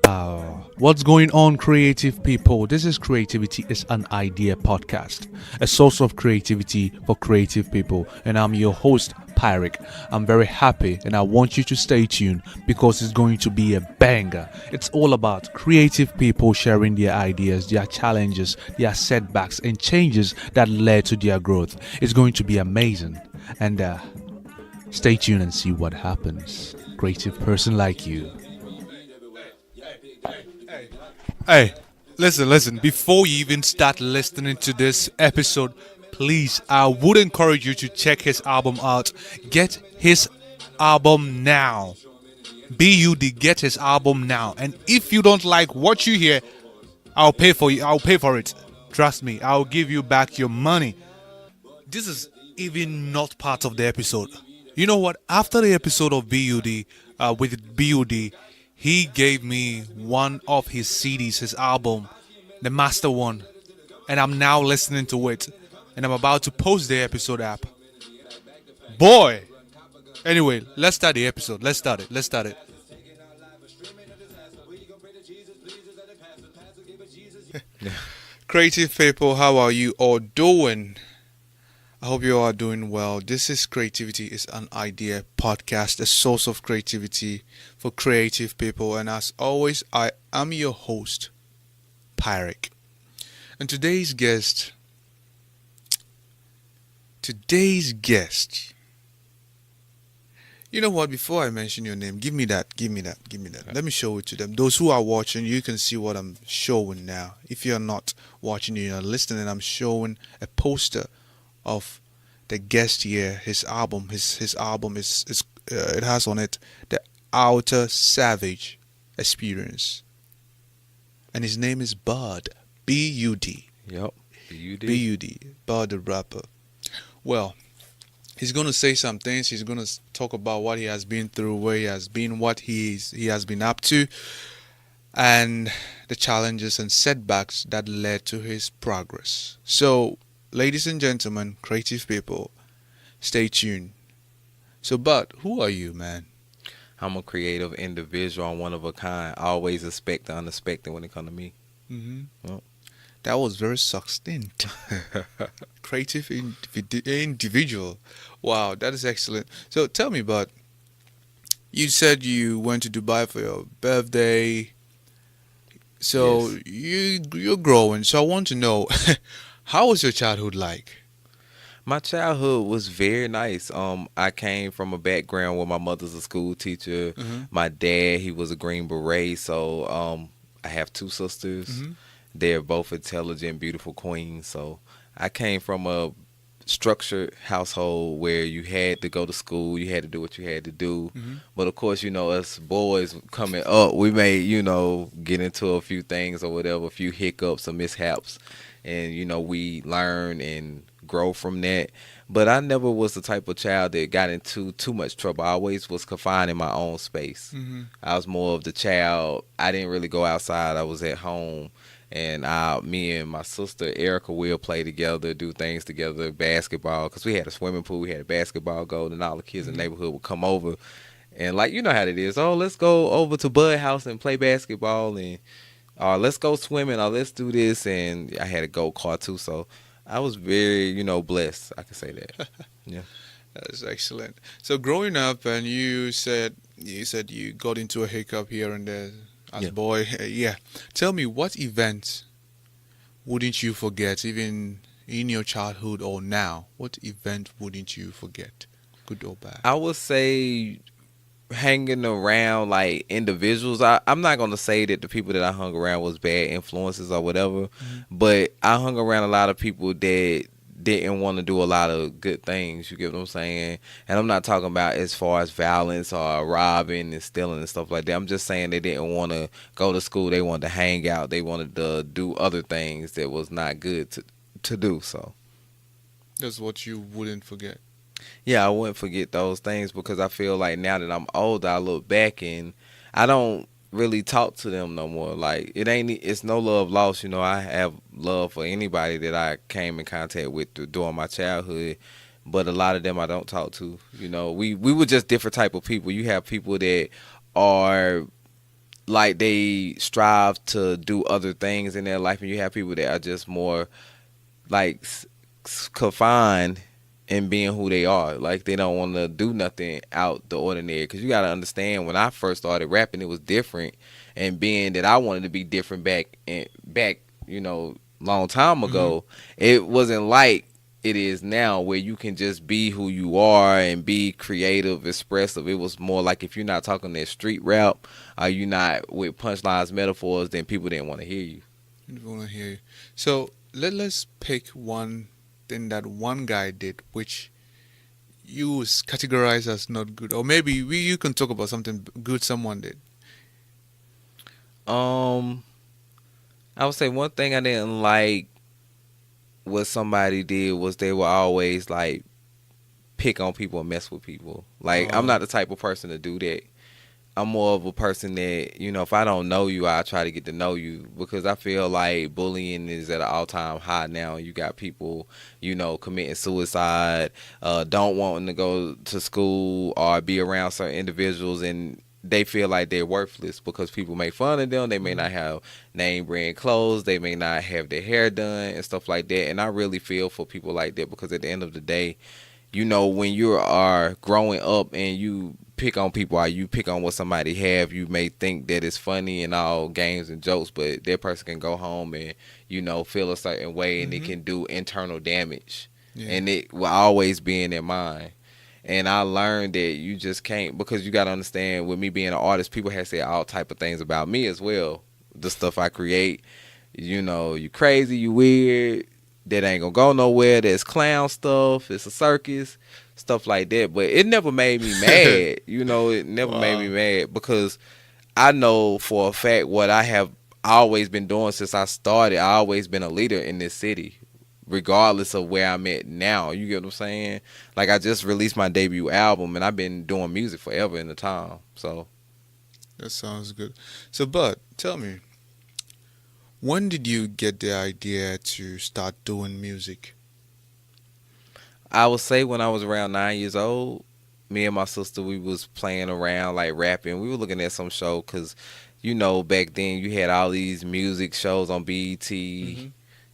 Wow. What's going on, creative people? This is Creativity is an Idea podcast, a source of creativity for creative people. And I'm your host, Pyric. I'm very happy and I want you to stay tuned because it's going to be a banger. It's all about creative people sharing their ideas, their challenges, their setbacks, and changes that led to their growth. It's going to be amazing. And stay tuned and see what happens. Creative person like you. Hey, listen. Before you even start listening to this episode, please, I would encourage you to check his album out. Get his album now. BUD, get his album now. And if you don't like what you hear, I'll pay for you. I'll pay for it. Trust me, I'll give you back your money. This is even not part of the episode. You know what? After the episode of BUD, with BUD, he gave me one of his CDs, his album, the master one, and I'm now listening to it, and I'm about to post the episode app. Boy! Anyway, let's start the episode. Let's start it. Creative people, how are you all doing? I hope you are doing well. This is Creativity is an Idea podcast, a source of creativity for creative people. And as always, I am your host, Pyric. And today's guest, you know what? Before I mention your name, give me that. Let me show it to them. Those who are watching, you can see what I'm showing now. If you're not watching, you're listening, I'm showing a poster of the guest here. His album. His album is it has on it the Outer Savage Experience, and his name is Bud. B-U-D. Yep. B-U-D. B-U-D. Bud the rapper. Well, he's gonna say some things. He's gonna talk about what he has been through, where he has been, what he has been up to, and the challenges and setbacks that led to his progress. So, ladies and gentlemen, creative people, stay tuned. So, Bud, who are you, man? I'm a creative individual. I'm one of a kind. I always expect the unexpected when it comes to me. Mm-hmm. Well. That was very succinct. Creative individual. Wow, that is excellent. So, tell me, Bud, you said you went to Dubai for your birthday. So, Yes. you're growing. So, I want to know, how was your childhood like? My childhood was very nice. I came from a background where my mother's a school teacher. Mm-hmm. My dad, he was a Green Beret. So I have two sisters. Mm-hmm. They're both intelligent, beautiful queens. So I came from a structured household where you had to go to school, you had to do what you had to do. Mm-hmm. But of course, us boys coming up, we may, get into a few things or whatever, a few hiccups or mishaps. And, we learn and grow from that. But I never was the type of child that got into too much trouble. I always was confined in my own space. Mm-hmm. I was more of the child. I didn't really go outside. I was at home. And me and my sister Erica will play together, do things together, basketball. Because we had a swimming pool, we had a basketball goal, and all the kids in the neighborhood would come over. And you know how it is. Oh, let's go over to Bud House and play basketball. And let's go swimming, or let's do this. And I had a go-kart too, so I was very, blessed. I can say that. Yeah. That's excellent. So growing up, and you said you got into a hiccup here and there as a boy. Yeah. Tell me, what events wouldn't you forget, even in your childhood or now? What event wouldn't you forget, good or bad? I would say hanging around individuals. I'm not gonna say that the people that I hung around was bad influences or whatever, but I hung around a lot of people that didn't want to do a lot of good things. You get what I'm saying? And I'm not talking about as far as violence or robbing and stealing and stuff like that. I'm just saying they didn't want to go to school. They wanted to hang out. They wanted to do other things that was not good to do. So That's what you wouldn't forget. yeah, I wouldn't forget those things because I feel like now that I'm older, I look back and I don't really talk to them no more. It's no love lost. I have love for anybody that I came in contact with during my childhood, but a lot of them I don't talk to. We were just different type of people. You have people that are like they strive to do other things in their life, and you have people that are just more like confined in being who they are. Like they don't want to do nothing out the ordinary. Because you got to understand, when I first started rapping, it was different, and being that I wanted to be different back, long time Hmm. ago, it wasn't like it is now where you can just be who you are and be creative, expressive. It was more like if you're not talking that street rap, or you not with punchlines, metaphors, then people didn't want to hear you. I want to hear you. So let's pick one thing that one guy did, which you categorize as not good, or maybe you can talk about something good someone did. Um, I would say one thing I didn't like what somebody did was they were always like pick on people and mess with people. Like I'm Uh, not the type of person to do that. I'm more of a person that, if I don't know you, I try to get to know you, because I feel like bullying is at an all time high now. You got people, committing suicide, don't wanting to go to school or be around certain individuals, and they feel like they're worthless because people make fun of them. They may mhm. not have name brand clothes, they may not have their hair done and stuff like that. And I really feel for people like that, because at the end of the day, when you are growing up and you pick on people or you pick on what somebody have, you may think that it's funny and all games and jokes, but that person can go home and, feel a certain way, and it Mhm. can do internal damage. Yeah. And it will always be in their mind. And I learned that you just can't, because you got to understand, with me being an artist, people have said all type of things about me as well. The stuff I create, you crazy, you weird, that ain't gonna go nowhere. There's clown stuff. It's a circus, stuff like that. But it never made me mad. It never made me Wow. mad, because I know for a fact what I have always been doing since I started. I always been a leader in this city, regardless of where I'm at now. You get what I'm saying? Like I just released my debut album, and I've been doing music forever in the time. So That sounds good. So, Bud, tell me, when did you get the idea to start doing music? I would say when I was around 9 years old, me and my sister, we was playing around like rapping. We were looking at some show, because back then you had all these music shows on BET Hmm.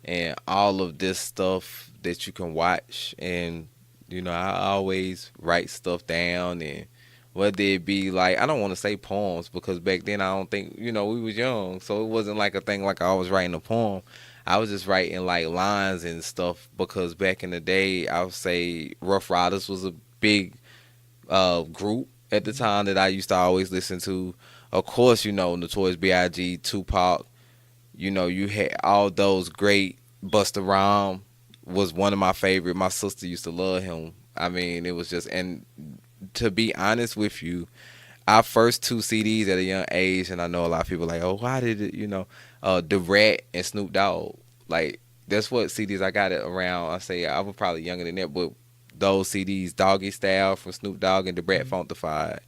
and all of this stuff that you can watch. And I always write stuff down, and whether it be like, I don't want to say poems, because back then I don't think, we was young, so it wasn't like a thing like I was writing a poem. I was just writing like lines and stuff, because back in the day, I would say Rough Riders was a big group at the time that I used to always listen to. Of course, Notorious B.I.G., Tupac. You had all those great. Busta Rhymes was one of my favorite. My sister used to love him. I mean, it was just, and to be honest with you, our first two CDs at a young age, and I know a lot of people like, oh, why did it, The Rat and Snoop Dogg. Like, that's what CDs I got it around. I say I was probably younger than that, but those CDs, Doggy Style from Snoop Dogg and The Brat Hmm. Funkified.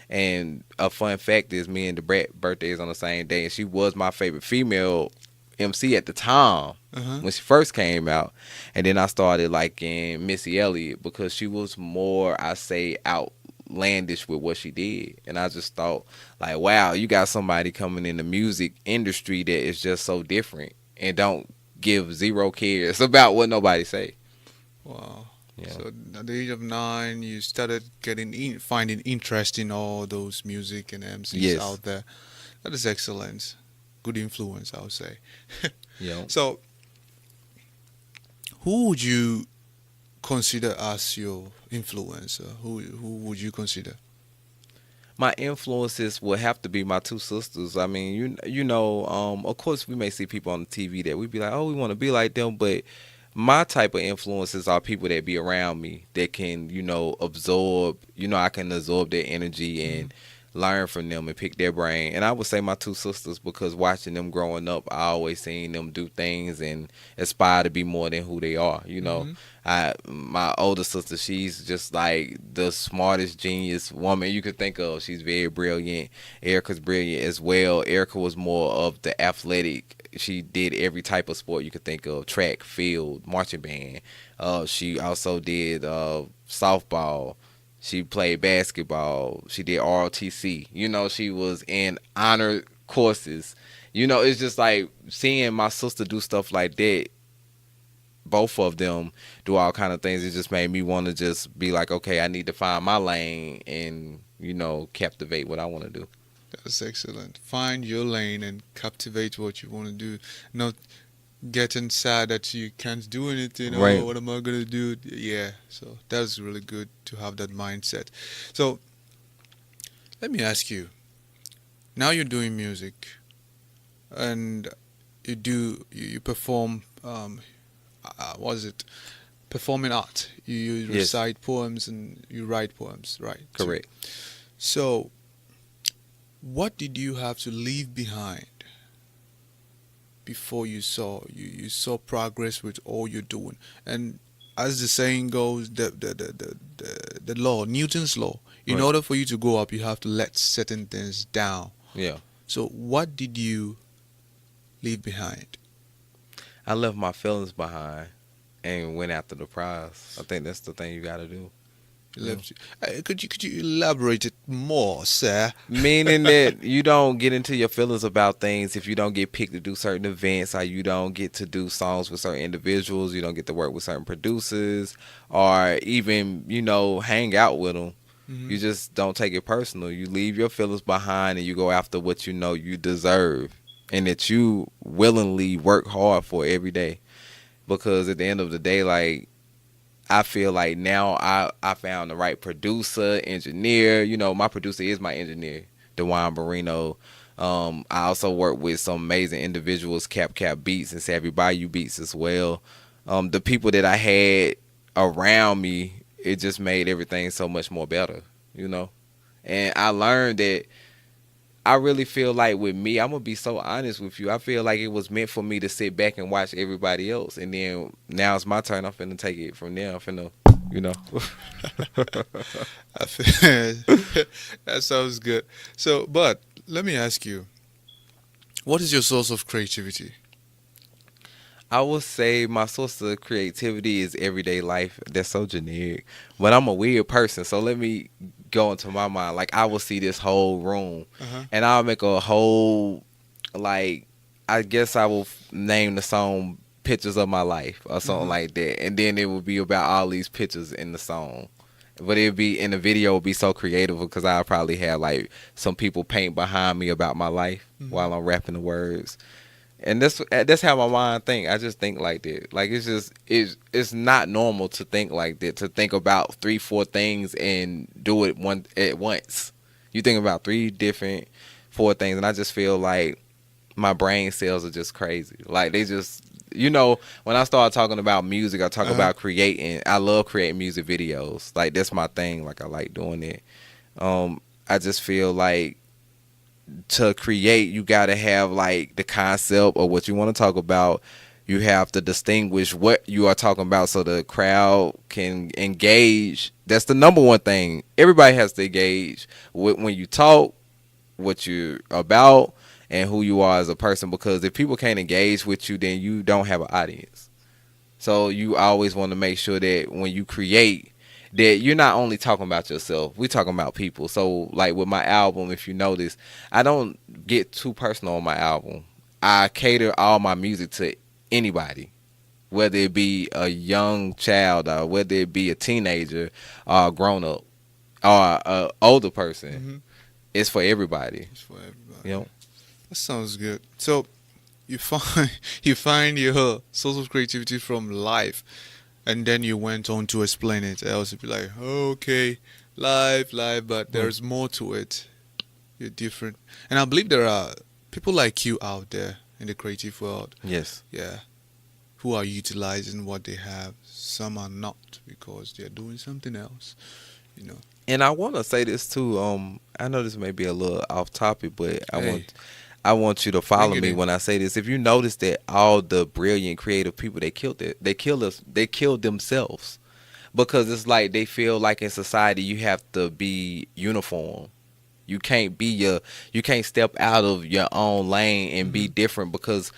And a fun fact is, me and The Brat birthdays on the same day, and she was my favorite female MC at the time Uh-huh. when she first came out. And then I started liking Missy Elliott, because she was more, I say, outlandish with what she did. And I just thought, like, wow, you got somebody coming in the music industry that is just so different and don't give zero cares about what nobody say. Wow. Yeah. So at the age of 9, you started finding interest in all those music and MCs Yes. out there. That is excellent. Good influence, I would say. Yeah. So, who would you consider as your influencer? Who would you consider? My influences will have to be my two sisters. I mean, of course we may see people on the TV that we be like, oh, we want to be like them, but my type of influences are people that be around me that can, absorb, I can absorb their energy Hmm. and learn from them and pick their brain. And I would say my two sisters, because watching them growing up, I always seen them do things and aspire to be more than who they are. Hmm. My older sister, she's just like the smartest genius woman you could think of. She's very brilliant. Erica's brilliant as well. Erica was more of the athletic. She did every type of sport you could think of: track, field, marching band. She also did softball. She played basketball. She did ROTC. She was in honor courses. It's just like seeing my sister do stuff like that. Both of them do all kind of things. It just made me want to just be like, okay, I need to find my lane and captivate what I want to do. That's excellent. Find your lane and captivate what you want to do. Not getting sad that you can't do anything. Oh, Right. what am I gonna do? Yeah. So that's really good to have that mindset. So let me ask you. Now you're doing music, and you perform. What is it? Performing art. You Yes. recite poems and you write poems, right? Too. Correct. So what did you have to leave behind before you saw progress with all you're doing? And as the saying goes, the law, Newton's law, in Right. order for you to go up, you have to let certain things down. Yeah. So what did you leave behind? I left my feelings behind and went after the prize. I think that's the thing you got to do. You Yeah. left. Could you elaborate it more, sir? Meaning that you don't get into your feelings about things if you don't get picked to do certain events, or you don't get to do songs with certain individuals, you don't get to work with certain producers, or even hang out with them. Hmm. You just don't take it personal. You leave your feelings behind and you go after what you know you deserve and that you willingly work hard for every day. Because at the end of the day, like, I feel like now I found the right producer, engineer. My producer is my engineer, Dewan Barino. I also work with some amazing individuals, Cap Beats and Savvy Bayou Beats as well. The people that I had around me, it just made everything so much more better, you know. And I learned that I really feel like with me, I'm gonna be so honest with you. I feel like it was meant for me to sit back and watch everybody else, and then now it's my turn. I'm finna take it from there. I'm finna, you know. I feel- that sounds good. So, but let me ask you, what is your source of creativity? I would say my source of creativity is everyday life. That's so generic, but I'm a weird person. So let me go into my mind. Like I will see this whole room, Uh-huh. and I'll make a whole like. I guess I will name the song "Pictures of My Life" or something Uh-huh. like that, and then it would be about all these pictures in the song. But it'd be in the video would be so creative because I'll probably have like some people paint behind me about my life Hmm. while I'm rapping the words. And that's how my mind think. I just think like that. Like it's not normal to think like that. To think about 3-4 things and do it one at once. You think about 3 different 4 things, and I just feel like my brain cells are just crazy. Like they just when I start talking about music, I talk Uh-huh. about creating. I love creating music videos. Like that's my thing. Like I like doing it. I just feel like to create, you got to have like the concept of what you want to talk about. You have to distinguish what you are talking about so the crowd can engage. That's the number one thing. Everybody has to engage when you talk, what you're about, and who you are as a person. Because if people can't engage with you, then you don't have an audience. So you always want to make sure that when you create, that you're not only talking about yourself. We're talking about people. So like with my album, if you notice, I don't get too personal on my album. I cater all my music to anybody, whether it be a young child or whether it be a teenager or a grown up or a older person. Hmm. It's for everybody. It's for You everybody. know. That sounds good. So you find you find your source of creativity from life, and then you went on to explain it. Else you'd be like, oh, okay, life, but Right. there's more to it. You're different, and I believe there are people like you out there in the creative world. Yes. Yeah, who are utilizing what they have. Some are not because they're doing something else. You know. And I want to say this too. I know this may be a little off topic, but Hey, I want you to bring follow it me in. when I say this. If you notice that all the brilliant creative people they killed it, they killed us, they killed themselves because it's like they feel like in society you have to be uniform. You can't step out of your own lane and be Hmm. different because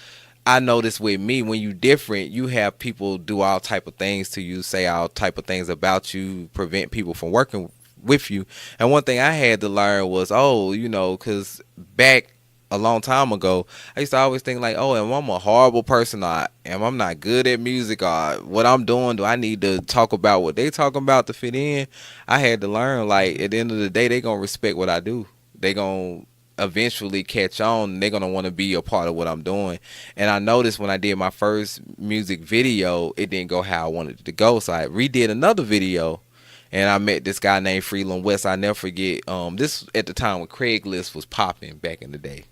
I notice with me when you different, you have people do all type of things to you, say all type of things about you, prevent people from working with you. And one thing I had to learn was, oh, because back a long time ago, I used to always think like, oh, am I a horrible person, or am I not good at music, or what I'm doing, do I need to talk about what they talking about to fit in? I had to learn, like, at the end of the day, they gonna respect what I do. They gonna eventually catch on, and they're gonna want to be a part of what I'm doing. And I noticed when I did my first music video, it didn't go how I wanted it to go, so I redid another video. And I met this guy named Freeland West. I never forget. This at the time when Craigslist was popping back in the day.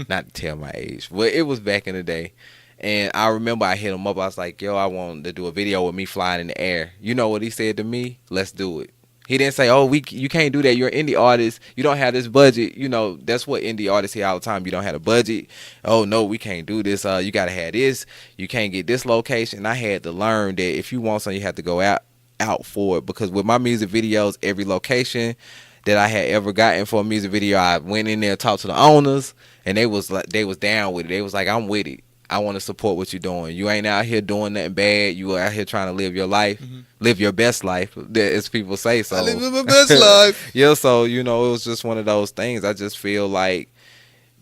Not to tell my age, but it was back in the day. And I remember I hit him up. I was like, yo, I want to do a video with me flying in the air. You know what he said to me? Let's do it. He didn't say, oh, you can't do that. You're an indie artist. You don't have this budget. You know, that's what indie artists hear all the time. You don't have a budget. Oh, no, we can't do this. You got to have this. You can't get this location. I had to learn that if you want something, you have to go out for it. Because with my music videos, every location that I had ever gotten for a music video, I went in there, talked to the owners, and they was down with it. They was like, I'm with it. I want to support what you're doing. You ain't out here doing nothing bad. You out here trying to live your life, live your best life, as people say. So I live my best life. yeah. So it was just one of those things. I just feel like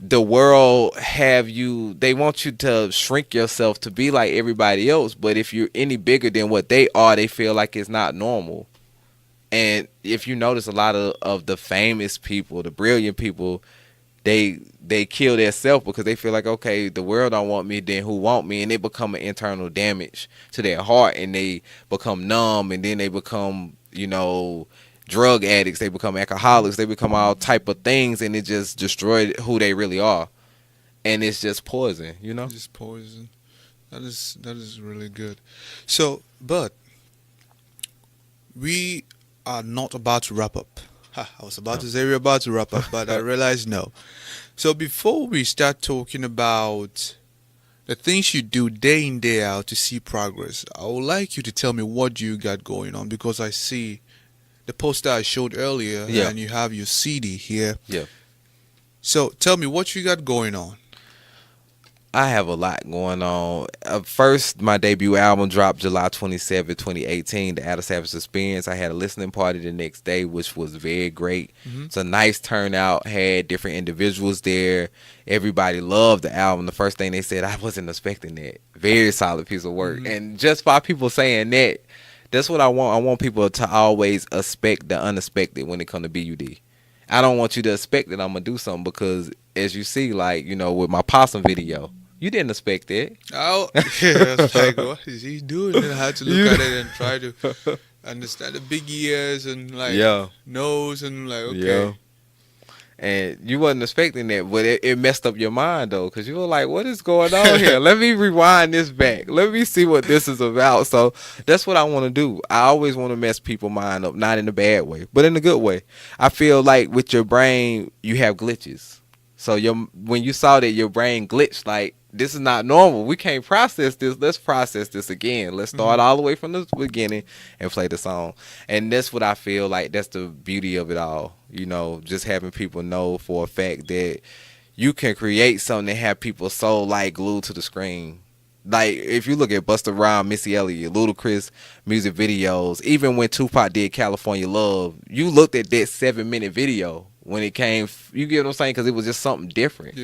the world they want you to shrink yourself to be like everybody else. But if you're any bigger than what they are, they feel like it's not normal. And if you notice, a lot of the famous people, the brilliant people, they kill themselves because they feel like, okay, the world don't want me, then who want me? And they become an internal damage to their heart, and they become numb, and then they become, drug addicts, they become alcoholics, they become all type of things, and it just destroyed who they really are. And it's just poison, Just poison. That is really good. So, but we are not about to wrap up. I was about to say we're about to wrap up, but I realized no. So before we start talking about the things you do day in, day out to see progress, I would like you to tell me what you got going on, because I see the poster I showed earlier, and you have your CD here. Yeah. So tell me what you got going on. I have a lot going on. First, my debut album dropped July 27, 2018, The Out of Savage Experience. I had a listening party the next day, which was very great. It's a nice turnout, had different individuals there. Everybody loved the album. The first thing they said, I wasn't expecting that. Very solid piece of work. And just by people saying that, that's what I want. I want people to always expect the unexpected when it comes to BUD. I don't want you to expect that I'm going to do something, because as you see, like, with my possum video, you didn't expect that. Oh, yeah, it's like, what is he doing? And I had to look at it and try to understand the big ears and nose and like, okay. Yeah. And you wasn't expecting that, but it messed up your mind though, because you were like, what is going on here? Let me rewind this back. Let me see what this is about. So that's what I want to do. I always want to mess people's mind up, not in a bad way, but in a good way. I feel like with your brain, you have glitches. So when you saw that, your brain glitched, like, this is not normal. We can't process this. Let's process this again. Let's start all the way from the beginning and play the song. And that's what I feel like. That's the beauty of it all. Just having people know for a fact that you can create something and have people so like glued to the screen. Like, if you look at Busta Rhymes, Missy Elliott, Ludacris music videos, even when Tupac did California Love, you looked at that 7-minute video when it came. You get what I'm saying? Because it was just something different.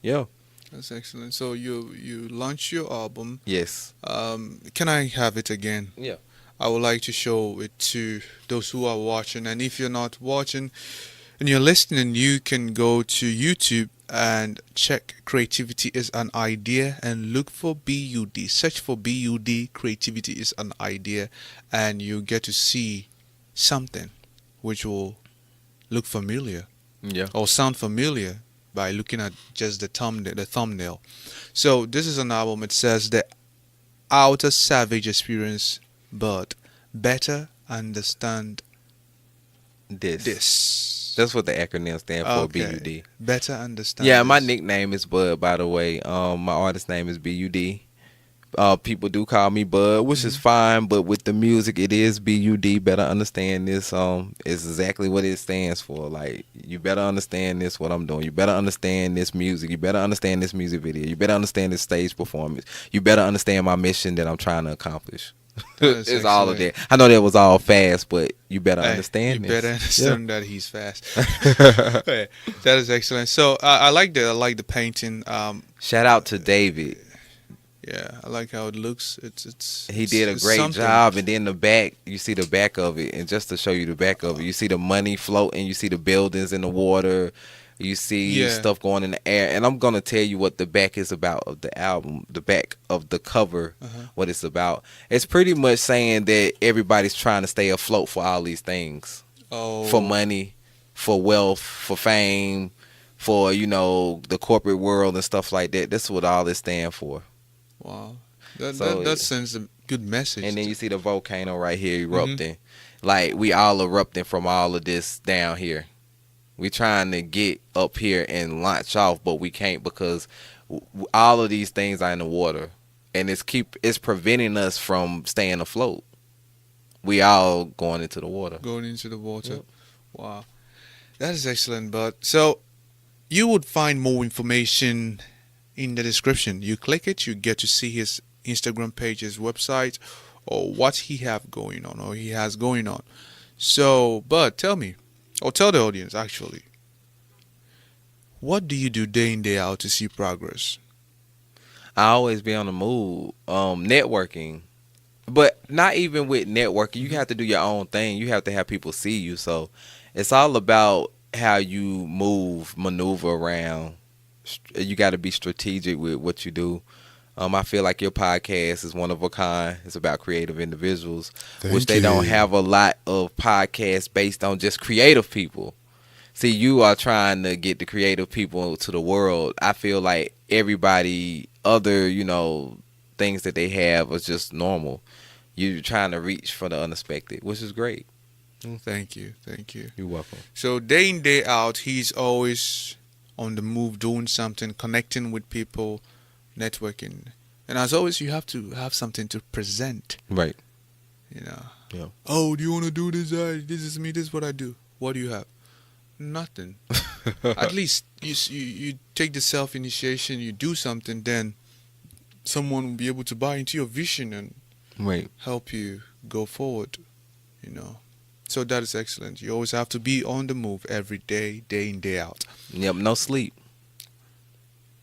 Yeah. That's excellent. So you launched your album. Yes. Can I have it again? Yeah. I would like to show it to those who are watching. And if you're not watching and you're listening, you can go to YouTube and check Creativity is an Idea and look for BUD. Search for BUD, Creativity is an Idea, and you get to see something which will look familiar. Yeah. Or sound familiar by looking at just the thumbnail. So this is an album. It says the outer savage experience, but better understand this. That's what the acronym stands for, BUD. Better understand. Yeah, this. my nickname is Bud, by the way. My artist name is BUD. People do call me Bud, which is fine, but with the music, it is BUD. Better understand this. It's exactly what it stands for. Like, you better understand this, what I'm doing. You better understand this music. You better understand this music video. You better understand this stage performance. You better understand my mission that I'm trying to accomplish. That is It's all of excellent. that. I know that was all fast, but you better Hey, you understand better this. Yeah. understand that he's fast. Hey, that is excellent. So I like the painting. Shout out to David. Yeah, I like how it looks. He did a It's great something. job, and then the back, you see the back of it, and just to show you the back of it, you see the money floating, you see the buildings in the water, you see Yeah. stuff going in the air, and I'm gonna tell you what the back is about of the album, the back of the cover, Uh-huh. what it's about. It's pretty much saying that everybody's trying to stay afloat for all these things, for Oh, money, for wealth, for fame, for the corporate world and stuff like that. That's what all this stand for. wow. That So. that that sends a good And message. then you see the volcano right here Mm-hmm. erupting. Like we all erupting from all of this down here. We trying to get up here and launch off, but we can't because all of these things are in the water, and it's preventing us from staying afloat. We all going into the water. Going into the water. Yep. Wow. That is excellent, bud. So you would find more information in the description. You click it, you get to see his Instagram page, his website, or what he have going on, or he has going on. So, but tell me, or tell the audience actually, what do you do day in day out to see progress? I always be on the move, networking, but not even with networking. You have to do your own thing. You have to have people see you. So it's all about how you maneuver around. You got to be strategic with what you do. I feel like your podcast is one of a kind. It's about creative individuals, which they don't have a lot of podcasts based on just creative people. See, you are trying to get the creative people to the world. I feel like everybody other, things that they have is just normal. You're trying to reach for the unexpected, which is great. Thank you, thank you. You're welcome. So day in day out, he's always on the move, doing something, connecting with people, networking. And as always, you have to have something to present. Right. You know. Yeah. Oh, do you want to do this? This is me. This is what I do. What do you have? Nothing. At least you take the self initiation. You do something, then someone will be able to buy into your vision and Right. help you go forward. You know. So that is excellent. You always have to be on the move every day, day in day out. Yep. No sleep.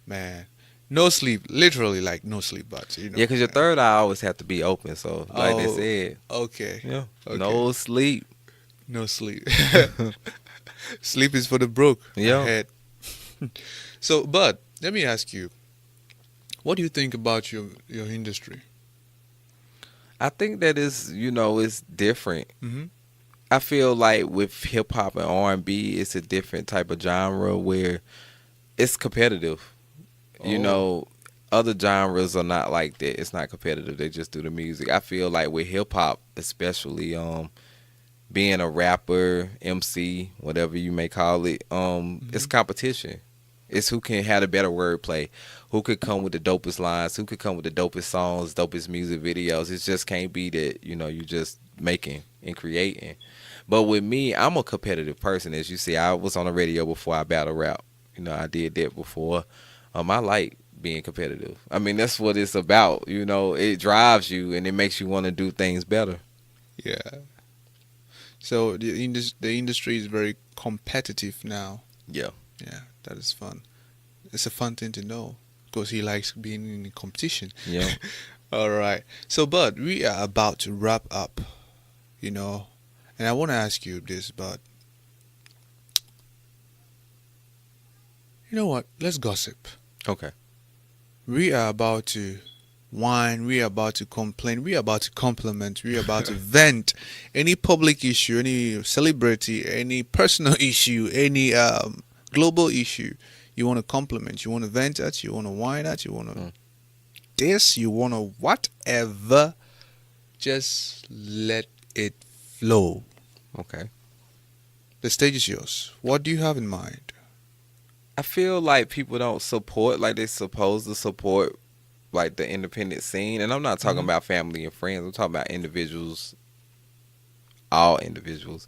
Man, no sleep. Literally, like no sleep. But Yeah, because your third eye always have to be open. So, like they Oh, said, okay. yeah, Okay. no sleep. No sleep. Sleep is for the broke. Yeah. Ahead. So, but let me ask you, what do you think about your industry? I think that it's different. Mm-hmm. I feel like with hip hop and R&B, it's a different type of genre where it's competitive. Oh. Other genres are not like that. It's not competitive. They just do the music. I feel like with hip hop, especially, being a rapper, MC, whatever you may call it, it's competition. It's who can have a better wordplay, who could come with the dopest lines, who could come with the dopest songs, dopest music videos. It just can't be that, you just making and creating. But with me, I'm a competitive person. As you see, I was on the radio before I battle rap. I did that before. I like being competitive. I mean, that's what it's about. It drives you and it makes you want to do things better. Yeah. So the industry is very competitive now. Yeah. Yeah, that is fun. It's a fun thing to know because he likes being in competition. Yeah. All right. So, Bud, we are about to wrap up, and I want to ask you this, Bud. You know what? Let's gossip. Okay. We are about to whine. We are about to complain. We are about to compliment. We are about to vent any public issue, any celebrity, any personal issue, any global issue. You want to compliment. You want to vent at. You want to whine at. You want to this. You want to whatever. Just let it flow. Okay. The stage is yours. What do you have in mind? I feel like people don't support like they're supposed to support like the independent scene. And I'm not talking about family and friends. I'm talking about individuals, all individuals.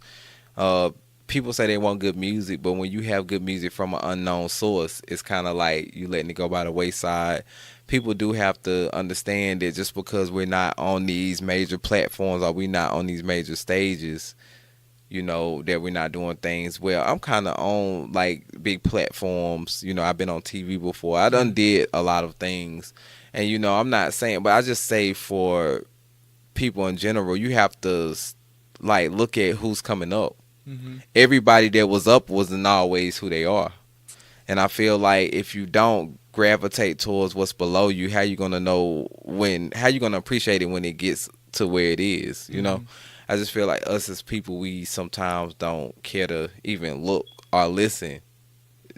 people say they want good music, but when you have good music from an unknown source, it's kind of like you letting it go by the wayside. People do have to understand that just because we're not on these major platforms or we're not on these major stages, that we're not doing things well. I'm kind of on like big platforms. I've been on TV before. I done did a lot of things, and I'm not saying, but I just say for people in general, you have to like look at who's coming up. Mm-hmm. Everybody that was up wasn't always who they are. And I feel like if you don't gravitate towards what's below you, how you gonna know how you gonna appreciate it when it gets to where it is, I just feel like us as people, we sometimes don't care to even look or listen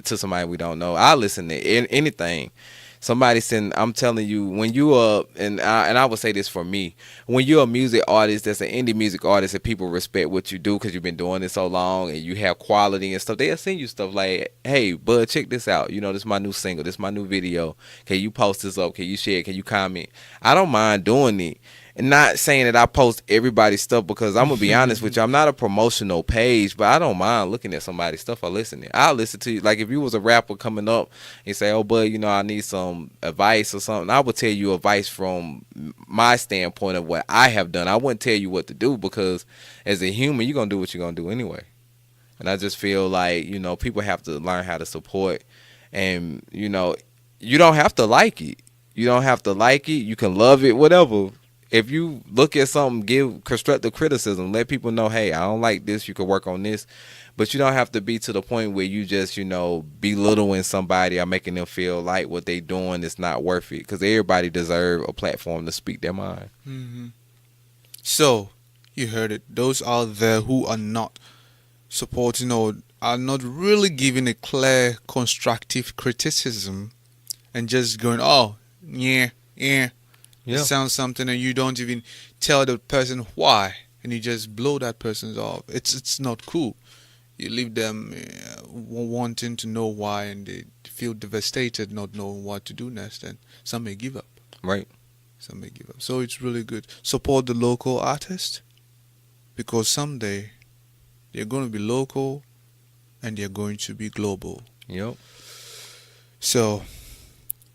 to somebody we don't know. I listen to anything. Somebody said, I'm telling you, when you are, and I would say this for me, when you're a music artist that's an indie music artist and people respect what you do because you've been doing it so long and you have quality and stuff, they'll send you stuff like, hey, bud, check this out. This is my new single. This is my new video. Can you post this up? Can you share it? Can you comment? I don't mind doing it. And not saying that I post everybody's stuff, because I'm going to be honest with you, I'm not a promotional page, but I don't mind looking at somebody's stuff or listening. I'll listen to you. Like if you was a rapper coming up and say, oh, bud, I need some advice or something, I would tell you advice from my standpoint of what I have done. I wouldn't tell you what to do, because as a human, you're going to do what you're going to do anyway. And I just feel like, people have to learn how to support. And, you don't have to like it. You don't have to like it. You can love it, whatever. If you look at something, give constructive criticism. Let people know, hey, I don't like this. You can work on this. But you don't have to be to the point where you just, belittling somebody or making them feel like what they doing is not worth it. Because everybody deserve a platform to speak their mind. Mm-hmm. So, you heard it. Those out there who are not supporting or are not really giving a clear constructive criticism and just going, oh, yeah. It sounds something, and you don't even tell the person why, and you just blow that person off. It's not cool. You leave them wanting to know why, and they feel devastated, not knowing what to do next, and some may give up. Right. Some may give up. So it's really good. Support the local artist, because someday they're going to be local, and they're going to be global. Yep. So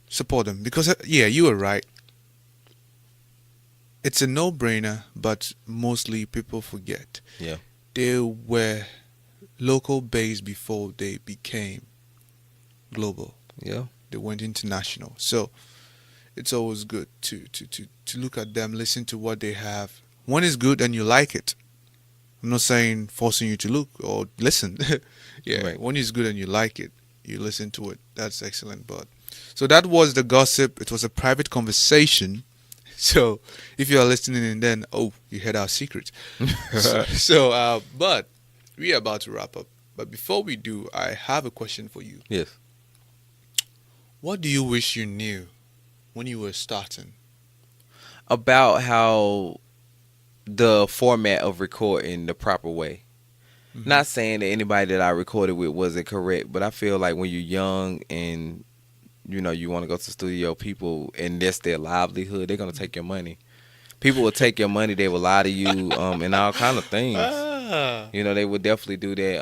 support them, because you were right. It's a no-brainer, but mostly people forget. Yeah. They were local based before they became global. Yeah. They went international. So it's always good to look at them, listen to what they have. When it's good and you like it. I'm not saying forcing you to look or listen. Yeah. Right. When it's good and you like it, you listen to it. That's excellent. So that was the gossip. It was a private conversation. So, if you are listening and then, you heard our secret. But we are about to wrap up. But before we do, I have a question for you. Yes. What do you wish you knew when you were starting? About how the format of recording the proper way. Mm-hmm. Not saying that anybody that I recorded with wasn't correct, but I feel like when you're young and you want to go to the studio, people, and that's their livelihood, they're going to take your money. People will take your money, they will lie to you, and all kind of things. They would definitely do that.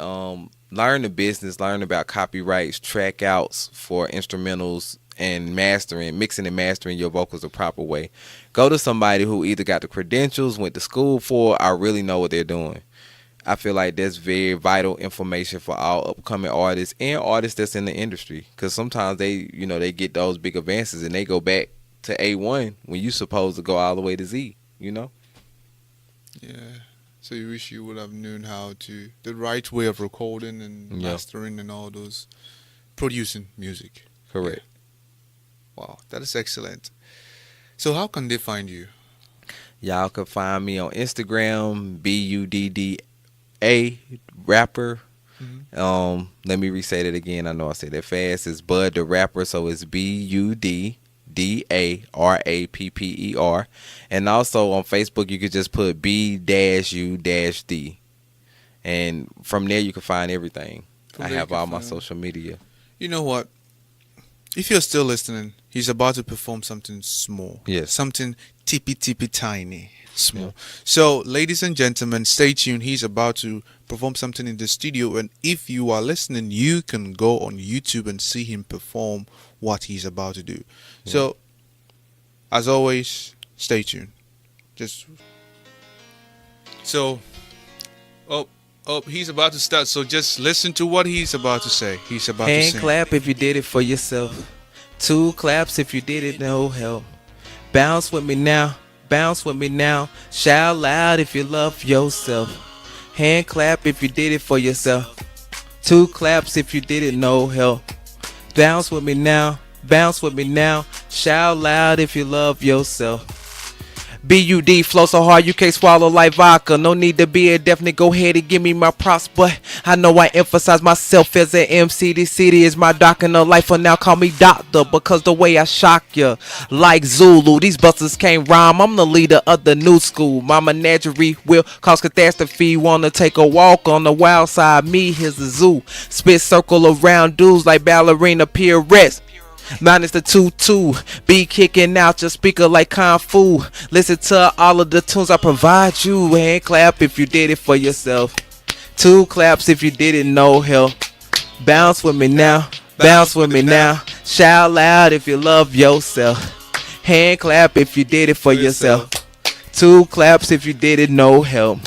Learn the business, learn about copyrights, track outs for instrumentals, and mixing and mastering your vocals the proper way. Go to somebody who either got the credentials, went to school for, or really know what they're doing. I feel like that's very vital information for all upcoming artists and artists that's in the industry. Because sometimes they get those big advances and they go back to A1 when you supposed to go all the way to Z, Yeah. So you wish you would have known the right way of recording and mastering and all those, producing music. Correct. Yeah. Wow, that is excellent. So how can they find you? Y'all can find me on Instagram, BUDDA rapper. Mm-hmm. Let me re-say that again. I know I said that fast. It's Bud the Rapper, so it's BUDDARAPPER. And also on Facebook, you could just put B-U-D. And from there, you can find everything. I have all my social media. You know what? if you're still listening, he's about to perform something small. Yes. Something tippy tiny. Small. Yeah. So, ladies and gentlemen, stay tuned. He's about to perform something in the studio. And if you are listening, you can go on YouTube and see him perform what he's about to do. Yeah. So, as always, stay tuned. Just so, oh, he's about to start. So just listen to what he's about to say. He's about to Hand sing. clap if you did it for yourself. 2 claps if you did it, no help. Bounce with me now. Bounce with me now. Shout loud if you love yourself. Hand clap if you did it for yourself. 2 claps if you did it, no help. Bounce with me now. Bounce with me now. Shout loud if you love yourself. BUD flow so hard you can't swallow like vodka. No need to be a definite, go ahead and give me my props. But I know I emphasize myself as an MC. This city is my doc in the life, for now call me doctor. Because the way I shock ya, like Zulu, these busters can't rhyme. I'm the leader of the new school. My menagerie will cause catastrophe. Wanna take a walk on the wild side, me here's a zoo. Spit circle around dudes like ballerina pirouettes. Minus the 2-2, be kicking out your speaker like Kung Fu. Listen to all of the tunes I provide you. Hand clap if you did it for yourself. 2 claps if you did it, no help. Bounce with me now, bounce with me now. Shout loud if you love yourself. Hand clap if you did it for yourself. 2 claps if you did it, no help.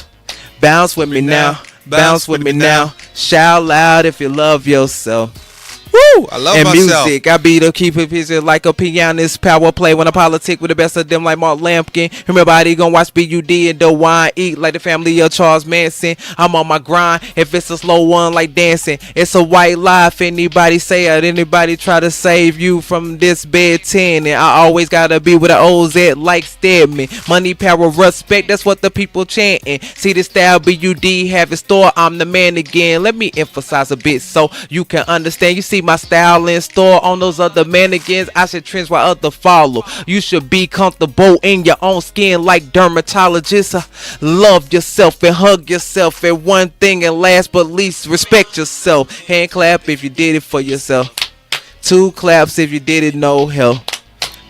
Bounce with me now, bounce with me now. Shout loud if you love yourself. Woo! I love and myself. music, I be to keep it busy like a pianist. Power play when I politic with the best of them like Mark Lampkin. Everybody gon' watch BUD and the wine eat like the family of Charles Manson. I'm on my grind. If it's a slow one like dancing, it's a white lie. If anybody say it, anybody try to save you from this bed 10. And I always gotta be with the O's that like Stedman. Money, power, respect, that's what the people chanting. See the style BUD have in store, I'm the man again. Let me emphasize a bit so you can understand. You see my style in store on those other mannequins. I should trends while others follow. You should be comfortable in your own skin like dermatologists. Love yourself and hug yourself. And one thing and last but least, respect yourself. Hand clap if you did it for yourself. 2 claps if you did it, no help.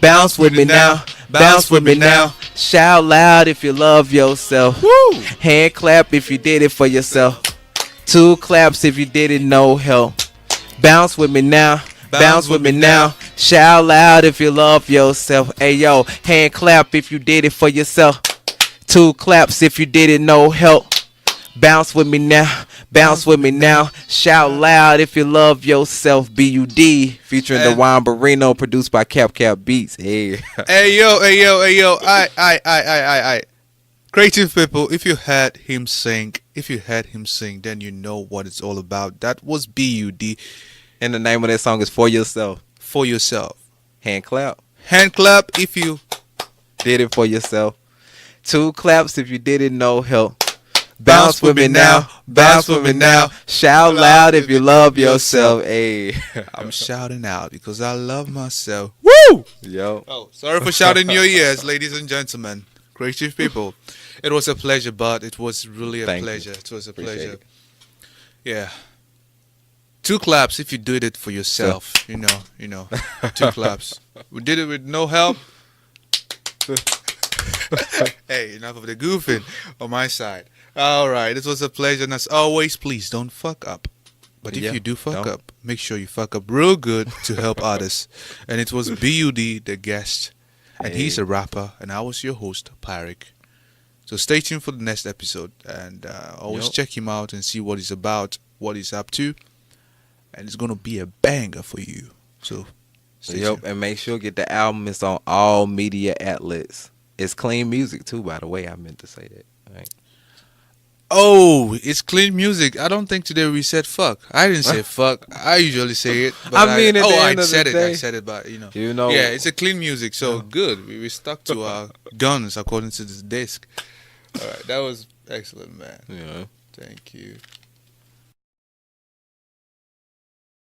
Bounce with me now. Bounce with me now. Shout loud if you love yourself. Woo! Hand clap if you did it for yourself. 2 claps if you did it, no help. Bounce with me now, bounce with me now. Shout loud if you love yourself. Hey yo, hand clap if you did it for yourself. 2 claps if you did it, no help. Bounce with me now, bounce with me now. Shout loud if you love yourself. BUD featuring the Juan Barino, produced by Cap Beats. Hey, hey yo. I. Creative people, if you heard him sing, then you know what it's all about. That was BUD. and the name of that song is For Yourself. For yourself. Hand clap. Hand clap if you Did it for yourself. 2 claps if you didn't know help. Bounce with me now. Bounce with me now. Shout loud if you love yourself. Hey, I'm shouting out because I love myself. Woo! yo. Oh, sorry for shouting in your ears, ladies and gentlemen. Creative people. It was a pleasure, bud. It was really a Thank you. pleasure. It was a Appreciate pleasure. it. Yeah. 2 claps if you did it for yourself. You know. 2 claps. We did it with no help. Hey, enough of the goofing on my side. All right, it was a pleasure, and as always, please don't fuck up. But if Yeah, you do fuck don't. up, make sure you fuck up real good to help others. And it was BUD, the guest, and he's a rapper, and I was your host, Pyric. So stay tuned for the next episode, and always Yep. check him out and see what he's about, what he's up to, and it's gonna be a banger for you. So stay tuned. Yep, and make sure get the album. It's on all media outlets. It's clean music too, by the way. I meant to say that. All right. Oh, it's clean music. I don't think today we said fuck. I didn't say fuck. I usually say it. But I mean, at the end I of said the it. day, I said it, but You know. yeah, it's a clean music. So good. We stuck to our guns according to this disc. All right, that was excellent, man. Yeah. Thank you.